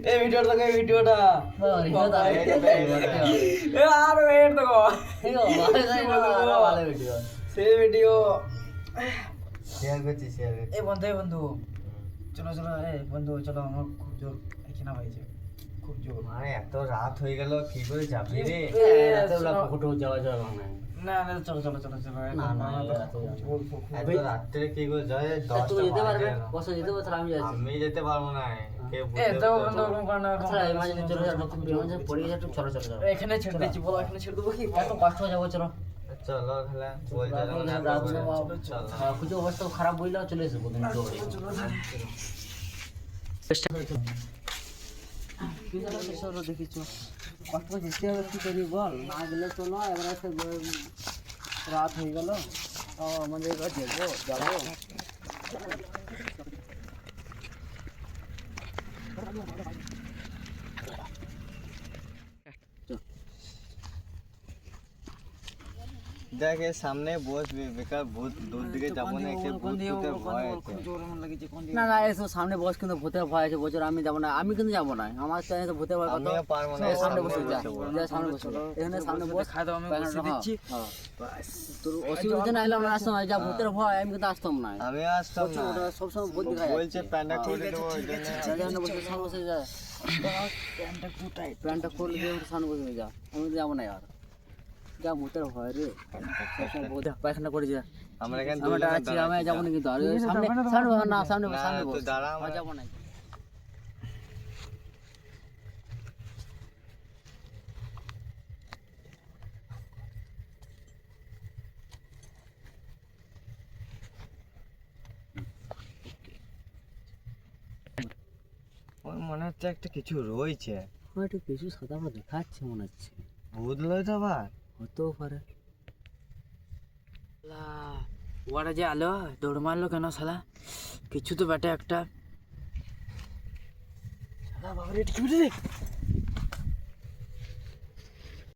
এই ভিডিওটা দেখো, এই ভিডিওটা আর ওয়েট দেখো, সেই ভিডিও শেয়ার করছি এই বন্ধু চলো চলো, এই বন্ধু চলো, আমার খুব জোর এখানে হয়েছে, খুব জোর। মানে এত রাত হয়ে গেল, কি করে যাবি রে? ফটো যাওয়া যাবে না। না না চলো চলো চলো চলো, না, না, এত রাত্রে কি করে যায়? তুই যেতে পারবে? বসে যেতে পারবে, আমি যাচ্ছি। আমি যেতে পারবো না। কে এ বুঝতে তো পারবে বন্ধু না। ওরকম করে না, ওরকম আচ্ছা, করে এই না, মাঝে শোনো, চলে শোনো, যাবো, শোনো, বিমানে পড়ে গেছে, চলো চলো চলো। এখানে ছেড়ে দিচ্ছি, বলো এখানে ছেড়ে দেবো কি? এত কষ্ট হয়ে যাবো, চলো। চলো খেলা বলতে রাত হয়ে যাবে, চলো। খুঁজে অবস্থা খারাপ বললেও চলে এসে প্রথম দৌড়ে। দেখিছো কষ্ট যেতে হবে, কি করি বল, না গেলে তো নয়। এবার রাত হয়ে গেল, আমাদের এবার দেখবো যাবো। দেখ এর সামনে বসবি, বেকার ভূত দূর দিকে যাবো না, একে ভূত ভূতের ভয় আছে। না না, এসব সামনে বস, কিন্তু ভূতের ভয় আছে, বছর আমি যাবো না, আমি কিন্তু যাবো না, আমার তো এখানে ভূতের ভয় কত। আমিও পারবো না, সামনে বসে যা, বসবো। যা সামনে বসে, এখানে সামনে বস, খাই দাও, আমি বসে দিচ্ছি। তোর অসুবিধা না হলে আমরা আসতাম না, যা ভূতের ভয় আমি কিন্তু আসতাম না। আমি আসতাম না, সবসময় ভূত দেখায় বলছে প্যান্ডা করে দেবো ওই জন্য। সামনে বসে যা, প্যান্টটা খুলে দিয়ে সামনে বসে যা, আমি তো যাবো না আর, যা ভূতের ভয় রে, সবসময় ভূত পায়খানা করে যা। আমরা এখানে আমি দাঁড়াচ্ছি, আমি যাবো না কিন্তু, আর সামনে সামনে বস, না সামনে বস, না, সামনে তুই বস, দাঁড়া, আমি যাবো না। ওর মনে হচ্ছে একটা কিছু রয়েছে। হয়তো কিছু সাদা আমরা দেখাচ্ছে মনে হচ্ছে, ভূত লয় তো আবার। হতেও পারে। ওরা যে আলো দৌড় মারলো কেন শালা? কিছু তো বেটে একটা, শালা বাবারে, এটা কি বেটে রে?